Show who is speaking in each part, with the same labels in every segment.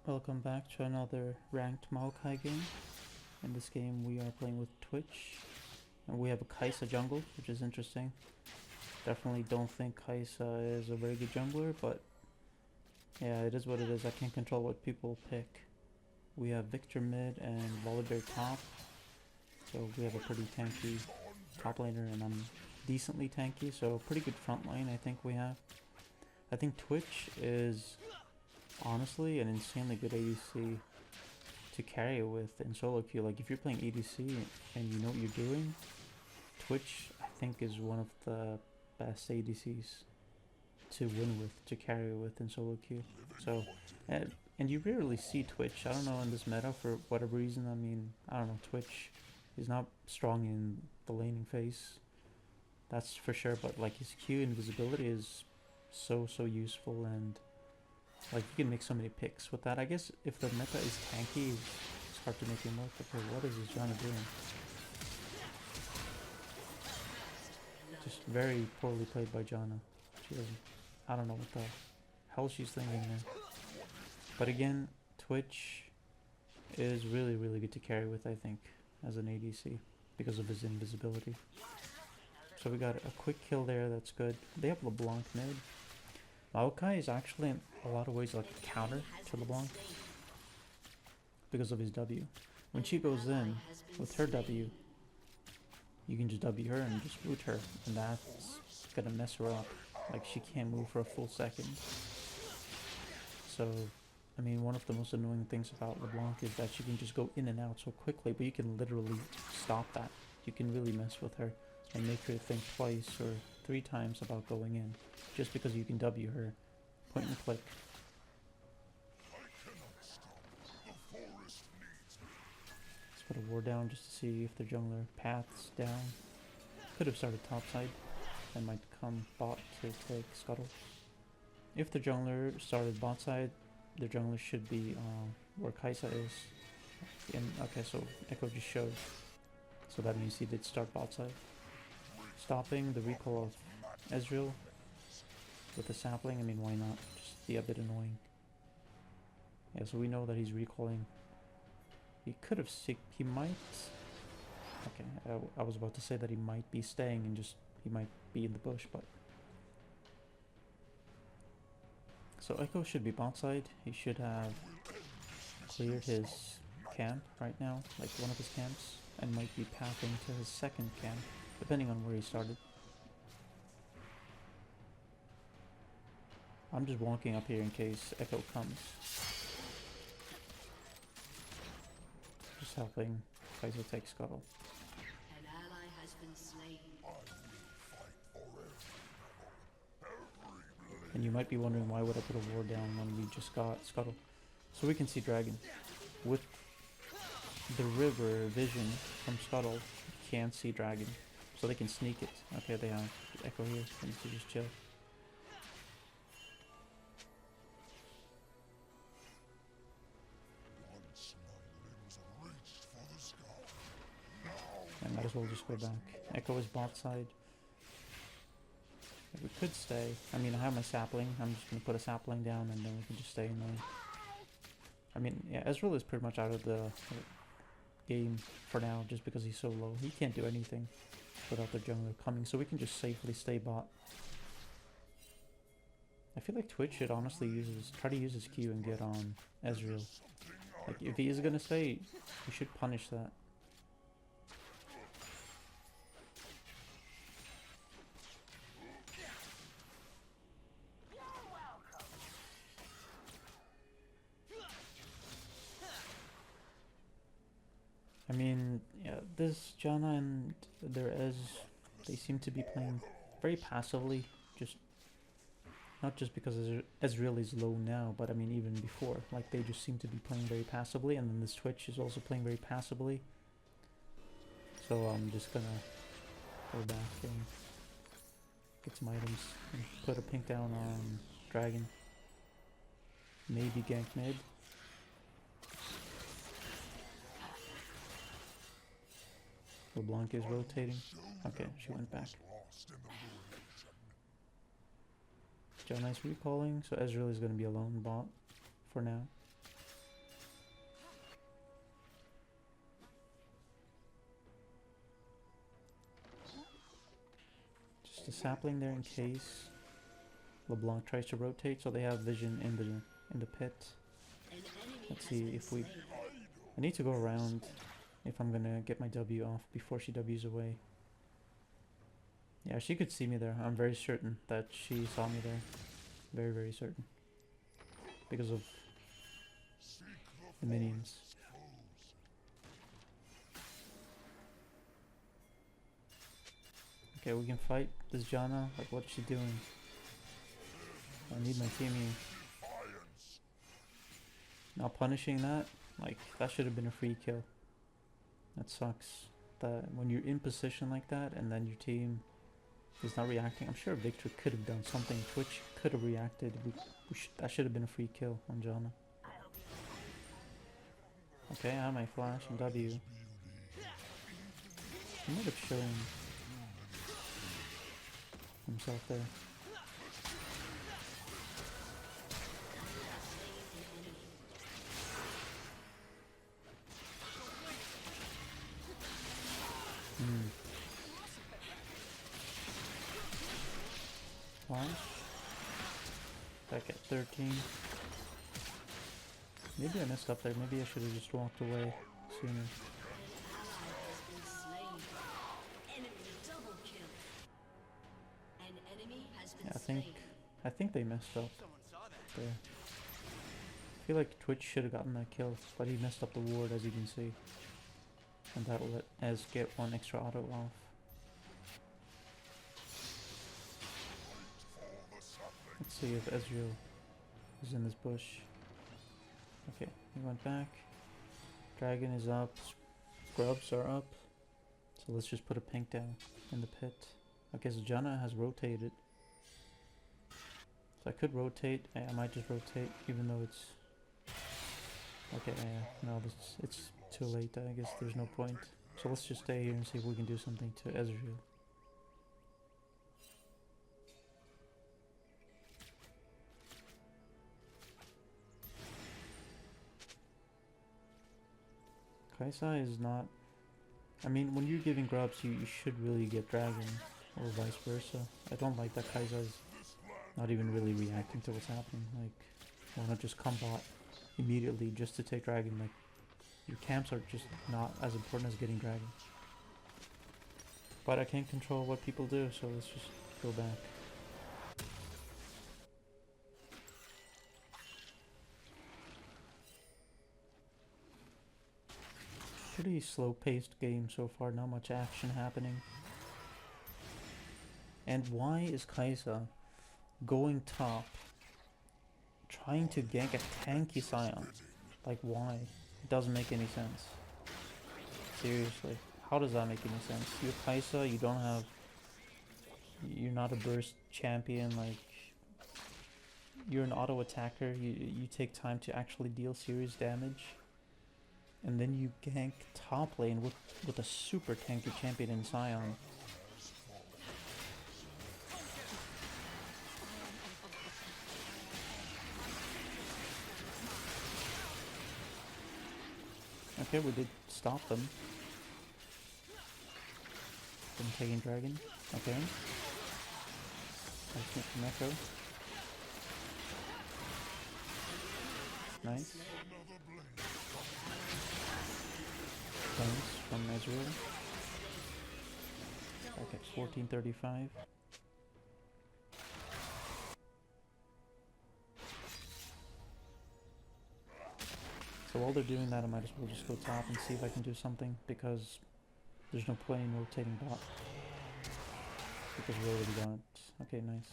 Speaker 1: Welcome back to another ranked Maokai game. In this game we are playing with Twitch and we have a Kaisa jungle, which is interesting. Definitely don't think Kaisa is a very good jungler, but yeah, it is what it is. I can't control what people pick. We have Victor mid and Volibear top, so we have a pretty tanky top laner and I'm decently tanky, so pretty good front line I think we have. I think Twitch is honestly an insanely good ADC to carry it with in solo queue. Like if you're playing ADC and you know what you're doing, Twitch I think is one of the best ADCs to win with, to carry with in solo queue. So, and you rarely see Twitch. I don't know in this meta for whatever reason. I mean, I don't know. Twitch is not strong in the laning phase. That's for sure. But like his Q invisibility is so useful, and like you can make so many picks with that. I guess if the meta is tanky, it's hard to make him work. Okay, what is this Janna doing? Just very poorly played by Janna. She doesn't. I don't know what the hell she's thinking there. But again, Twitch is really good to carry with, I think, as an ADC because of his invisibility. So we got a quick kill there, that's good. They have LeBlanc mid. Maokai is actually in a lot of ways like a counter to LeBlanc because of his W. When she goes in with her W, you can just W her and just root her, and that's gonna mess her up. Like she can't move for a full second. So, I mean, one of the most annoying things about LeBlanc is that she can just go in and out so quickly, but you can literally stop that. You can really mess with her and make her think twice or 3 times about going in, just because you can W her, point and click. Let's put a ward down just to see if the jungler paths down. Could have started topside and might come bot to take scuttle. If the jungler started bot side, the jungler should be where Kaisa is. Okay, so Echo just showed. So that means he did start bot side. Stopping the recall of Ezreal with the sapling, I mean, why not? Just be a bit annoying. Yeah, so we know that he's recalling. He could have he might... Okay, I was about to say that he might be staying and just, he might be in the bush, but... So Echo should be bot side. He should have cleared his camp right now, like one of his camps, and might be pathing to his second camp, depending on where he started. I'm just walking up here in case Echo comes. Just helping Kaiser take scuttle.
Speaker 2: An ally has been slain.
Speaker 1: And you might be wondering, why would I put a ward down when we just got scuttle? So we can see dragon. With the river vision from scuttle, you can't see dragon. So they can sneak it. Okay, they have Echo here. They need to just chill. I might as well just go back. Echo is bot side. We could stay. I mean, I have my sapling. I'm just gonna put a sapling down and then we can just stay in there. I mean, yeah, Ezreal is pretty much out of the game for now just because he's so low. He can't do anything without the jungler coming, so we can just safely stay bot. I feel like Twitch should honestly try to use his Q and get on Ezreal. Like, if he is gonna stay, we should punish that. I mean, yeah, this Janna and their Ez, they seem to be playing very passively, just not just because Ezreal is low now, but I mean even before. Like, they just seem to be playing very passively, and then this Twitch is also playing very passively. So I'm just gonna go back and get some items and put a pink down on Dragon. Maybe gank mid. LeBlanc is rotating. Okay, she went back. Janna is recalling, so Ezreal is going to be alone bot for now. a sapling there in case LeBlanc tries to rotate, so they have vision in the pit. Let's see if we... I need to go around if I'm gonna get my W off before she W's away. Yeah, she could see me there. I'm very certain that she saw me there. Very, very certain. Because of the minions. Okay, we can fight this Janna. Like, what's she doing? I need my team here. Not punishing that. Like, that should have been a free kill. That sucks. That when you're in position like that and then your team is not reacting. I'm sure Victor could have done something. Twitch could have reacted. That should have been a free kill on Janna. Okay, I have my flash and W. He might have shown himself there. Flash. Back at 13. Maybe I messed up there. Maybe I should have just walked away sooner. Yeah, I think they messed up there. I feel like Twitch should have gotten that kill, but he messed up the ward, as you can see. And that will let Ez get one extra auto off. Let's see if Ezreal is in this bush. Okay, he went back. Dragon is up. Scrubs are up. So let's just put a pink down in the pit. Okay, so Janna has rotated. So I could rotate. Yeah, I might just rotate, even though it's... Okay, yeah, no, it's too late. I guess there's no point. So let's just stay here and see if we can do something to Ezreal. Kaisa is not... I mean, when you're giving grubs, you should really get dragon, or vice versa. I don't like that Kaisa is not even really reacting to what's happening. Like, why not just come bot immediately just to take dragon? Like, your camps are just not as important as getting dragon. But I can't control what people do, so let's just go back. Pretty slow-paced game so far, not much action happening. And why is Kaisa going top, trying to gank a tanky Scion? Like, why? It doesn't make any sense. Seriously, how does that make any sense? You're Kaisa, you don't have... You're not a burst champion, like... You're an auto attacker, you take time to actually deal serious damage. And then you gank top lane with a super tanky champion in Scion. Okay, we did stop them from taking dragon. Okay. Let's get from Echo. Nice. Thanks from Ezreal. Okay, 1435. So while they're doing that, I might as well just go top and see if I can do something, because there's no point in rotating bot. Because we already got... Okay, nice.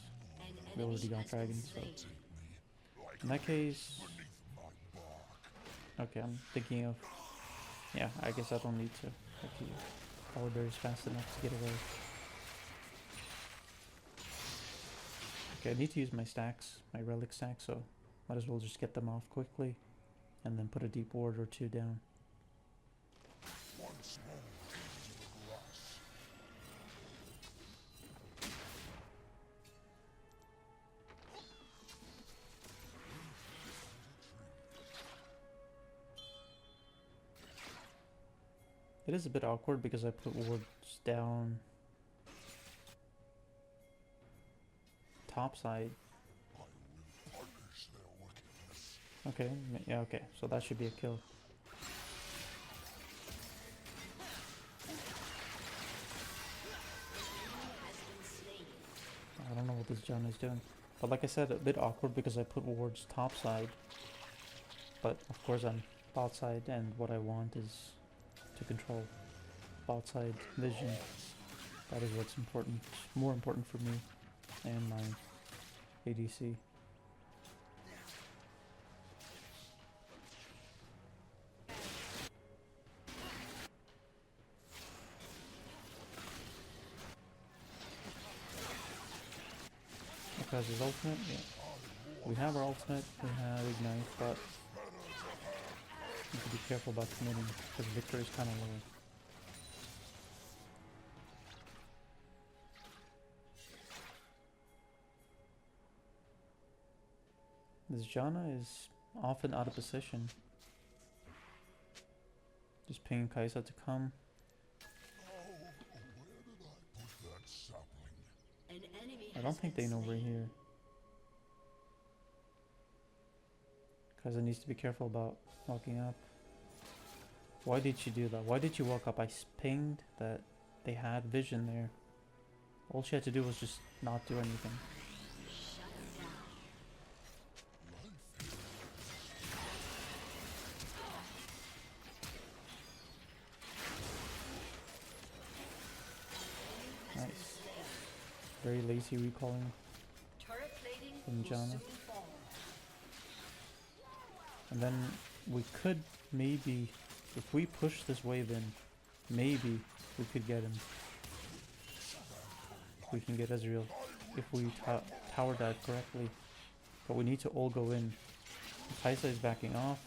Speaker 1: We already got dragon, so... In that case... Okay, I'm thinking of... Yeah, I guess I don't need to. Okay, Oliver is fast enough to get away. Okay, I need to use my stacks, my relic stacks, so might as well just get them off quickly and then put a deep ward or two down. It is a bit awkward because I put wards down top side. Okay, yeah, okay. So that should be a kill. I don't know what this John is doing. But like I said, a bit awkward because I put wards top side. But of course I'm bot side, and what I want is to control bot side vision. That is what's important, more important for me and my ADC. Because his ultimate, yeah. We have our ultimate, we have ignite, but need to be careful about committing because Victor is kind of low. This Janna is often out of position. Just pinging Kaisa to come. I don't think they know we're here. Kaisa needs to be careful about walking up. Why did she do that? Why did she walk up? I pinged that they had vision there. All she had to do was just not do anything. Nice. Very lazy recalling from Janna. And then we could maybe, if we push this wave in, maybe we could get him. We can get Ezreal if we tower dive correctly. But we need to all go in. Kaisa is backing off.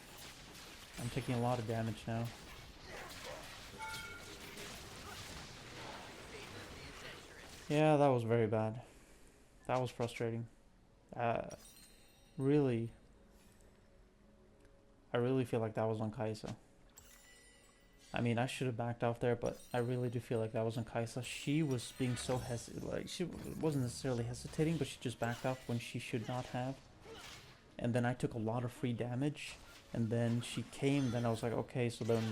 Speaker 1: I'm taking a lot of damage now. Yeah, that was very bad. That was frustrating. Really, I really feel like that was on Kaisa. I mean, I should have backed off there, but I really do feel like that was on Kaisa. She was being so like she wasn't necessarily hesitating, but she just backed off when she should not have. And then I took a lot of free damage, and then she came. Then I was like, okay, so then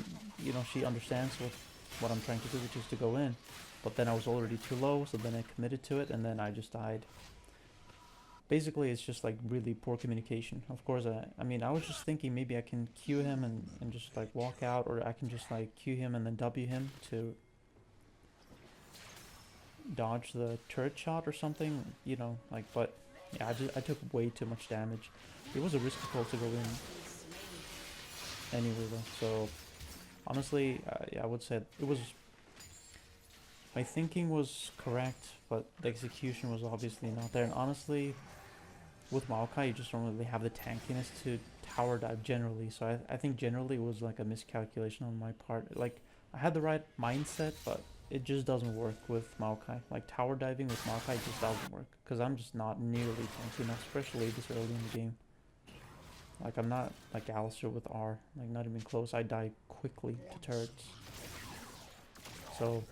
Speaker 1: you know she understands what I'm trying to do, which is to go in. But then I was already too low, so then I committed to it, and then I just died. Basically, it's just like really poor communication. Of course, I mean, I was just thinking maybe I can Q him and just like walk out, or I can just like Q him and then W him to dodge the turret shot or something, you know, like, but yeah, I took way too much damage. It was a risky call to go in anyway though, so honestly, yeah, I would say it was, my thinking was correct, but the execution was obviously not there. And honestly, with Maokai, you just don't really have the tankiness to tower dive generally. So I think generally it was like a miscalculation on my part. Like, I had the right mindset, but it just doesn't work with Maokai. Like, tower diving with Maokai just doesn't work. Because I'm just not nearly tanky enough, especially this early in the game. Like, I'm not like Alistair with R. Like, not even close. I die quickly to turrets. So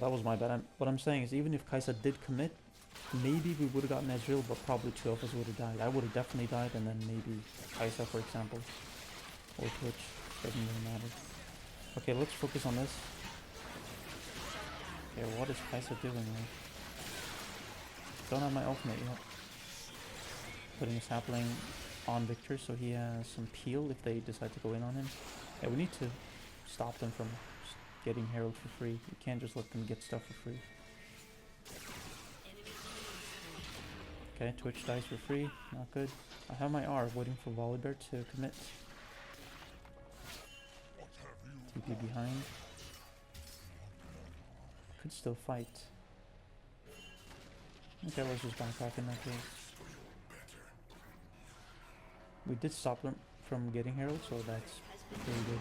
Speaker 1: that was my bad. What I'm saying is, even if Kaisa did commit, maybe we would have gotten Ezreal, but probably two of us would have died. I would have definitely died, and then maybe Kaisa, for example. Or Twitch. Doesn't really matter. Okay, let's focus on this. Okay, what is Kaisa doing here? Don't have my ultimate yet. Putting a sapling on Victor so he has some peel if they decide to go in on him. Yeah, we need to stop them from getting Herald for free. You can't just let them get stuff for free. Okay, Twitch dies for free. Not good. I have my R waiting for Volibear to commit. TP behind. Could still fight. Okay, let's just back off in that case. We did stop them from getting Herald, so that's pretty good.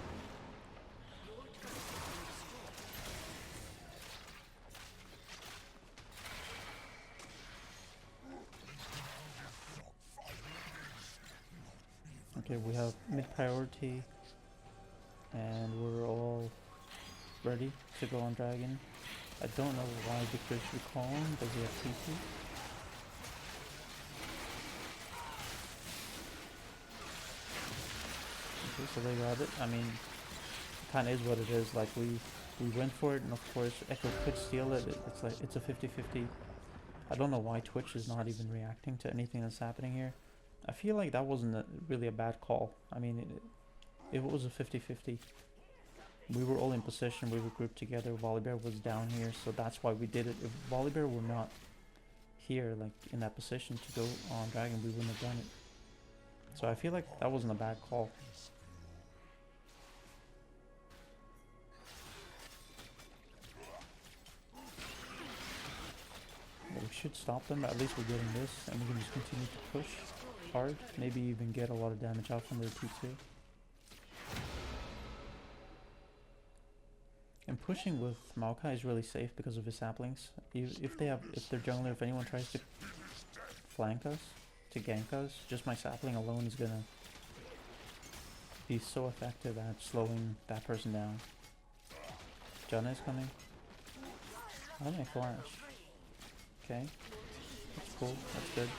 Speaker 1: Okay, we have mid priority and we're all ready to go on dragon. I don't know why Victor's recalling. Does he have TP? Okay, so they got it. I mean, it kind of is what it is. Like, we went for it, and of course, Echo could steal it. It's like, it's a 50-50. I don't know why Twitch is not even reacting to anything that's happening here. I feel like that wasn't really a bad call. I mean, it was a 50-50. We were all in position, we were grouped together. Volibear was down here, so that's why we did it. If Volibear were not here, like in that position to go on Dragon, we wouldn't have done it. So I feel like that wasn't a bad call. Well, we should stop them, at least we're getting this, and we can just continue to push hard. Maybe even get a lot of damage out from their T2. And pushing with Maokai is really safe because of his saplings. If their jungler, if anyone tries to flank us, to gank us, just my sapling alone is gonna be so effective at slowing that person down. Janna is coming. Oh, my flash. Okay. That's cool. That's good.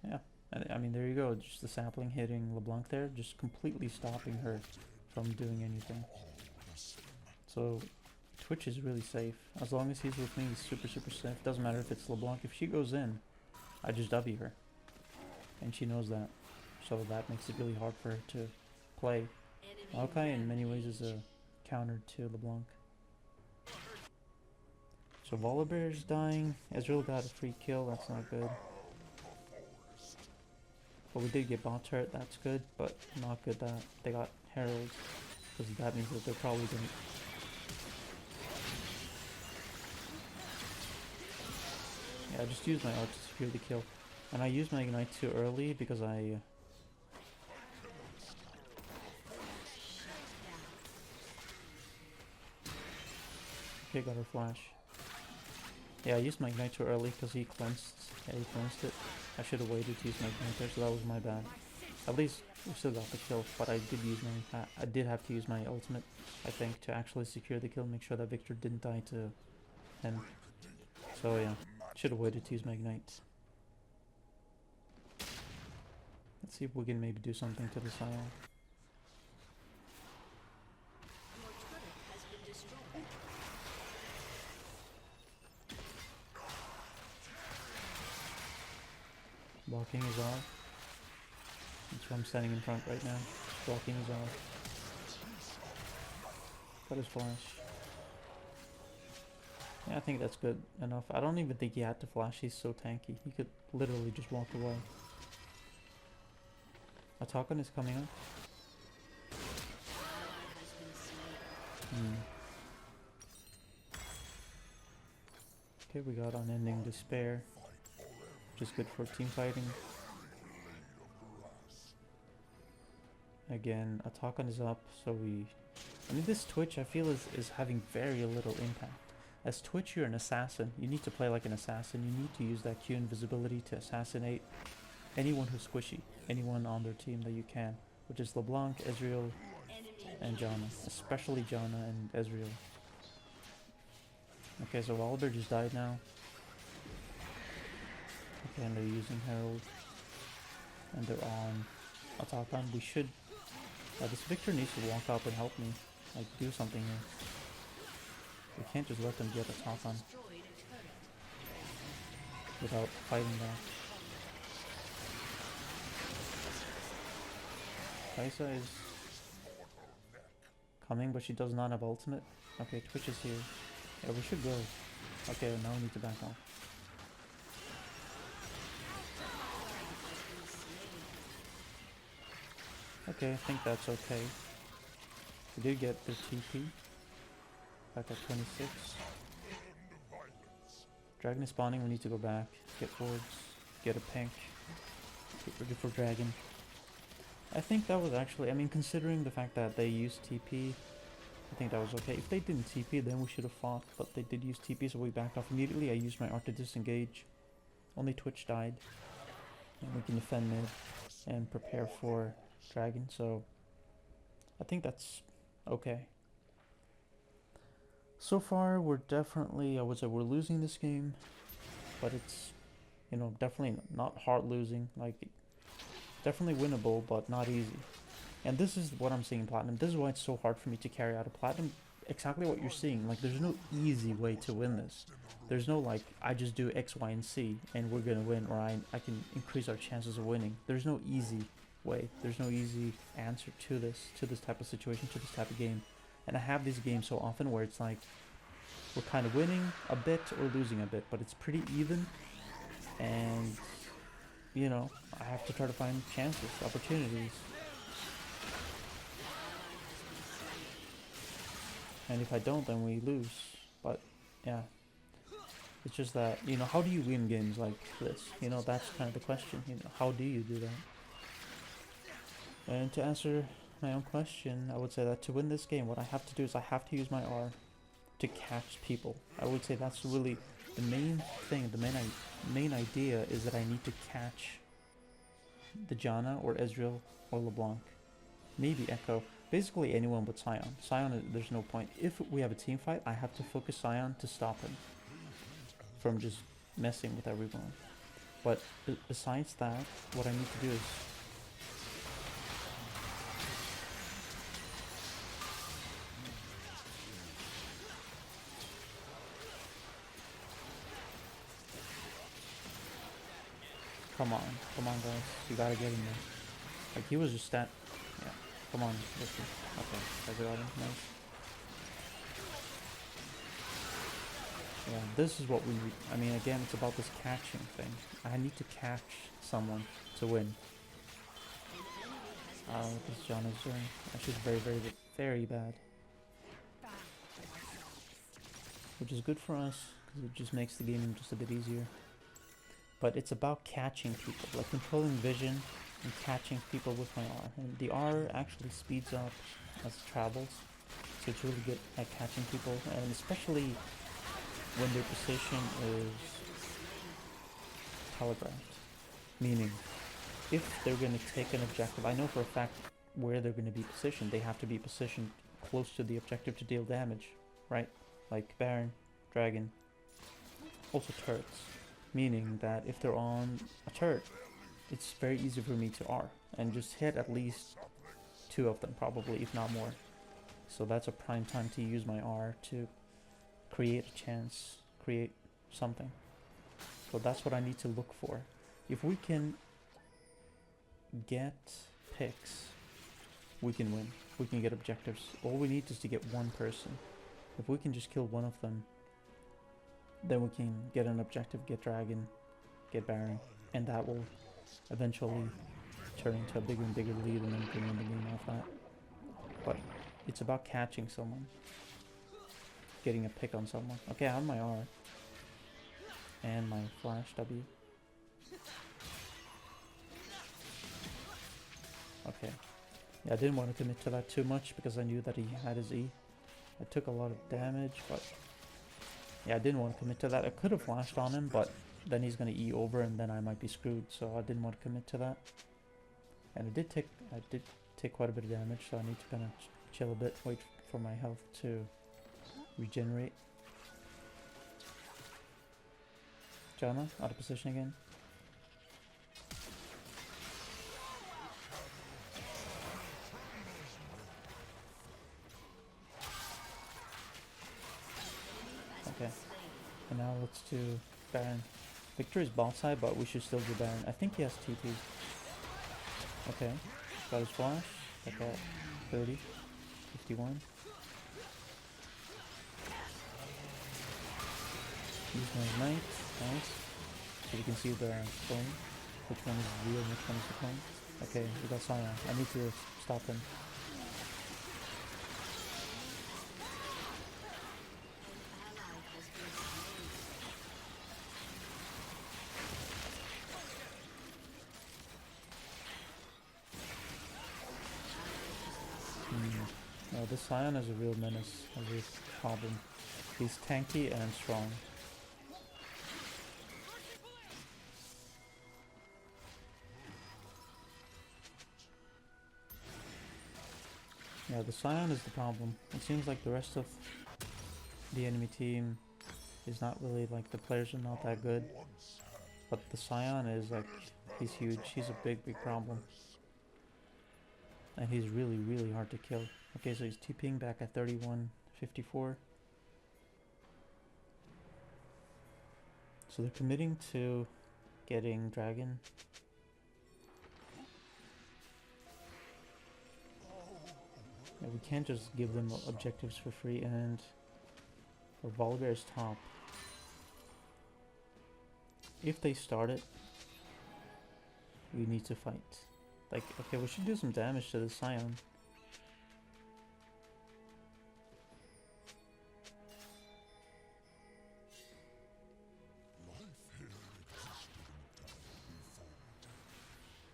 Speaker 1: Yeah. I mean, there you go. Just the sapling hitting LeBlanc there, just completely stopping her from doing anything. So Twitch is really safe. As long as he's with me, he's super safe. Doesn't matter if it's LeBlanc. If she goes in, I just W her. And she knows that. So that makes it really hard for her to play. Maokai in many ways is a counter to LeBlanc. So Volibear's dying. Ezreal got a free kill, that's not good. But we did get bot turret, that's good, but not good that they got Herald, because that means that they're probably going to... Yeah, I just used my ult to secure the kill. And I used my ignite too early because I... Okay, got her flash. Yeah, I used my ignite too early because he cleansed. Yeah, he cleansed it. I should have waited to use my ignite there, so that was my bad. At least we still got the kill, but I did have to use my ultimate, I think, to actually secure the kill, make sure that Victor didn't die to him. So yeah, should have waited to use my ignite. Let's see if we can maybe do something to the Sion. Blocking is off. That's why I'm standing in front right now. Blocking is off. Got his flash. Yeah, I think that's good enough. I don't even think he had to flash. He's so tanky. He could literally just walk away. Attackon is coming up. Okay, we got Unending Despair, which is good for team fighting. Again, Attackon is up, so I mean, this Twitch I feel is having very little impact. As Twitch, you're an assassin. You need to play like an assassin. You need to use that Q invisibility to assassinate anyone who's squishy, anyone on their team that you can, which is LeBlanc, Ezreal, and Janna, especially Janna and Ezreal. Okay, so Volibear just died now. Okay, and they're using Herald, and they're on Attackon. We should... this Victor needs to walk up and help me, like do something here. We can't just let them get Attackon without fighting back. Kai'Sa is coming, but she does not have ultimate. Okay, Twitch is here. Yeah, we should go. Okay, now we need to back off. Okay, I think that's okay. We did get the TP. Back at 26. Dragon is spawning, we need to go back. Get forwards. Get a pink. Get ready for dragon. I think that was actually, I mean, considering the fact that they used TP, I think that was okay. If they didn't TP, then we should have fought, but they did use TP, so we backed off immediately. I used my art to disengage. Only Twitch died. And we can defend mid and prepare for dragon, so I think that's okay. So far, we're definitely, I would say we're losing this game, but it's, you know, definitely not hard losing. Like, Definitely winnable, but not easy. And this is what I'm seeing in Platinum. This is why it's so hard for me to carry out a Platinum. Exactly what you're seeing. Like, there's no easy way to win this. There's no, like, I just do X, Y, and Z, and we're gonna win, or I can increase our chances of winning. There's no easy way. There's no easy answer to this type of situation, to this type of game. And I have these games so often where it's like, we're kind of winning a bit or losing a bit, but it's pretty even. And, you know, I have to try to find chances, opportunities. And if I don't, then we lose. But, yeah. It's just that, you know, how do you win games like this? You know, that's kind of the question. You know, how do you do that? And to answer my own question, I would say that to win this game, what I have to do is I have to use my R to catch people. I would say that's really the main thing. The main idea is that I need to catch the Janna or Ezreal or LeBlanc. Maybe Echo. Basically anyone but Sion. Sion, there's no point. If we have a team fight, I have to focus Sion to stop him from just messing with everyone. But besides that, what I need to do is come on guys, you gotta get in there. Like, he was just yeah, come on, listen. Okay, I got him, nice. Yeah, this is what we need. I mean, again, it's about this catching thing. I need to catch someone to win. What this John is doing. Actually, very, very, very bad. Which is good for us, because it just makes the game just a bit easier. But it's about catching people, like controlling vision and catching people with my R. And the R actually speeds up as it travels, so it's really good at catching people, and especially when their position is telegraphed. Meaning, if they're going to take an objective, I know for a fact where they're going to be positioned. They have to be positioned close to the objective to deal damage, right? Like Baron, Dragon, also turrets. Meaning that if they're on a turret, it's very easy for me to R and just hit at least 2 of them, probably, if not more. So that's a prime time to use my R to create a chance, create something. So that's what I need to look for. If we can get picks, we can win. We can get objectives. All we need is to get one person. If we can just kill one of them, then we can get an objective, get Dragon, get Baron, and that will eventually turn into a bigger and bigger lead, and then we can win the game off that. But it's about catching someone, getting a pick on someone. Okay, I have my R and my flash W. Okay. Yeah, I didn't want to commit to that too much because I knew that he had his E. I took a lot of damage, but yeah, I didn't want to commit to that. I could have flashed on him, but then he's going to E over and then I might be screwed, so I didn't want to commit to that. And I did take quite a bit of damage, so I need to kind of chill a bit, wait for my health to regenerate. Janna, out of position again. Okay, and now let's do Baron. Victor is bot side, but we should still do Baron. I think he has TP. Okay, got his flash. Got that 30, 51. Use my knight. Nice. So you can see the clone. Which one is real and which one is the clone. Okay, we got Sion. I need to stop him. No, this Sion is a real menace, a real problem. He's tanky and strong. Yeah, the Sion is the problem. It seems like the rest of the enemy team is not really, like, the players are not that good. But the Sion is like He's huge. He's a big, big problem. And he's really, really hard to kill. Okay, so he's TPing back at 31.54. So they're committing to getting Dragon. Yeah, we can't just give them objectives for free, and for Volibear's top. If they start it, we need to fight. Like, okay, we should do some damage to the Scion.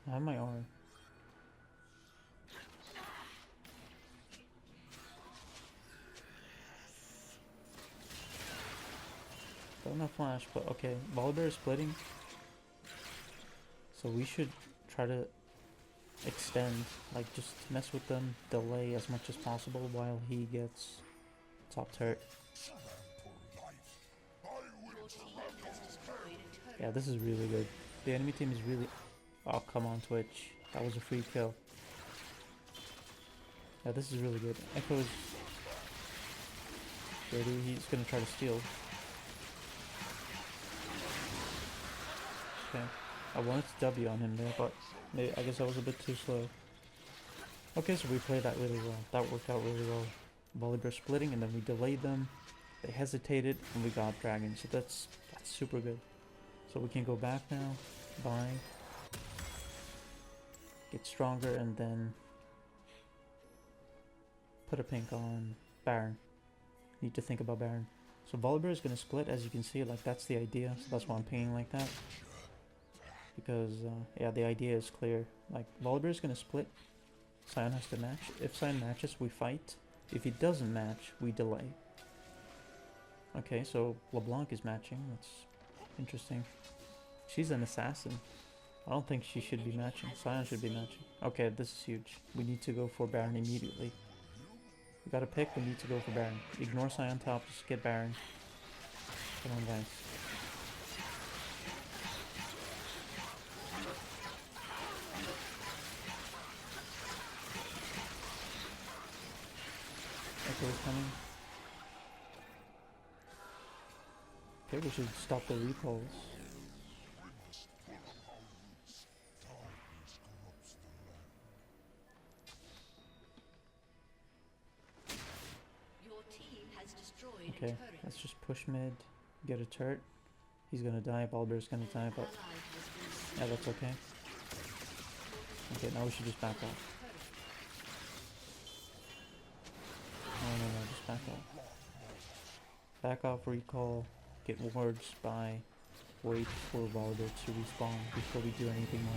Speaker 1: I have my R. Don't have flash, but okay. Volibear is splitting. So we should try to extend, like just mess with them, delay as much as possible while he gets top turret. Yeah, this is really good. The enemy team is really... Oh, come on, Twitch. That was a free kill. Yeah, this is really good. Echo's ready. He's gonna try to steal. Okay. I wanted to W on him there, but maybe, I guess I was a bit too slow. Okay, so we played that really well. That worked out really well. Volibear splitting, and then we delayed them. They hesitated, and we got Dragon. So that's super good. So we can go back now, buy, get stronger, and then put a pink on Baron. Need to think about Baron. So Volibear is going to split, as you can see, like that's the idea. So that's why I'm pinging like that. Because, yeah, the idea is clear. Like, Volibear is going to split. Scion has to match. If Scion matches, we fight. If he doesn't match, we delay. Okay, so LeBlanc is matching. That's interesting. She's an assassin. I don't think she should be matching. Scion should be matching. Okay, this is huge. We need to go for Baron immediately. We gotta pick, we need to go for Baron. Ignore Scion top, just get Baron. Come on, guys. Echo is coming. Okay, we should stop the recalls. Okay, let's just push mid, get a turret. He's gonna die, Volibear's gonna die, but yeah, that's okay. Okay, now we should just back off. No, just back off. Back off, recall, get wards, buy, wait for Volibear to respawn before we do anything more.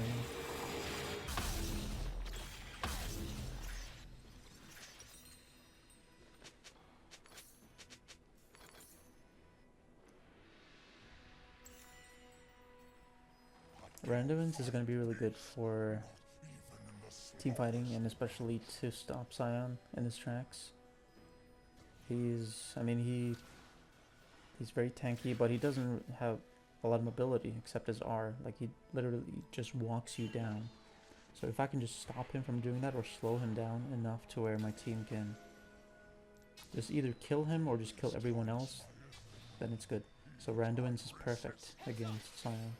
Speaker 1: Randomins is going to be really good for team fighting, and especially to stop Scion in his tracks. He's very tanky, but he doesn't have a lot of mobility except his R. Like, he literally just walks you down. So if I can just stop him from doing that or slow him down enough to where my team can just either kill him or just kill everyone else, then it's good. So Randomins is perfect against Scion.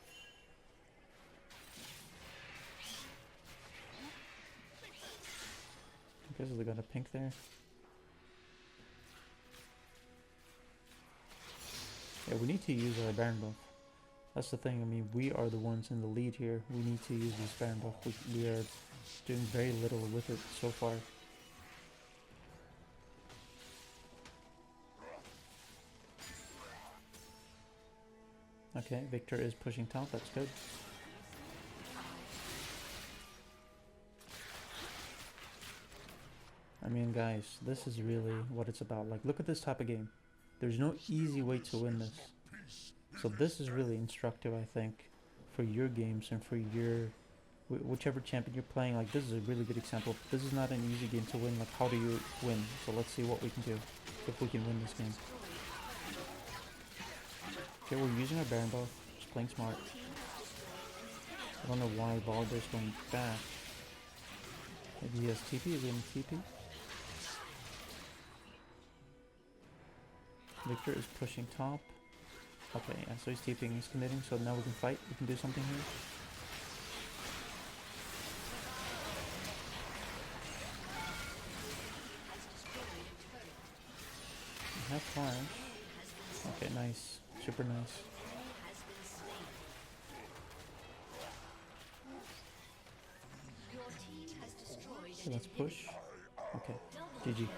Speaker 1: Okay, so they got a pink there. Yeah, we need to use our Baron buff. That's the thing, I mean, we are the ones in the lead here. We need to use this Baron buff. We are doing very little with it so far. Okay, Victor is pushing top, that's good. I mean, guys, this is really what it's about. Like, look at this type of game. There's no easy way to win this. So this is really instructive, I think, for your games and for your whichever champion you're playing. Like, this is a really good example. This is not an easy game to win. Like, how do you win? So let's see what we can do if we can win this game. Okay, we're using our Baron buff, just playing smart. I don't know why Balder's going back. Maybe he has TP, is he in TP? Victor is pushing top. Okay, yeah, so he's TPing, he's committing, so now we can fight, we can do something here. We have flash. Okay, nice. Super nice. Okay, let's push. Okay, GG.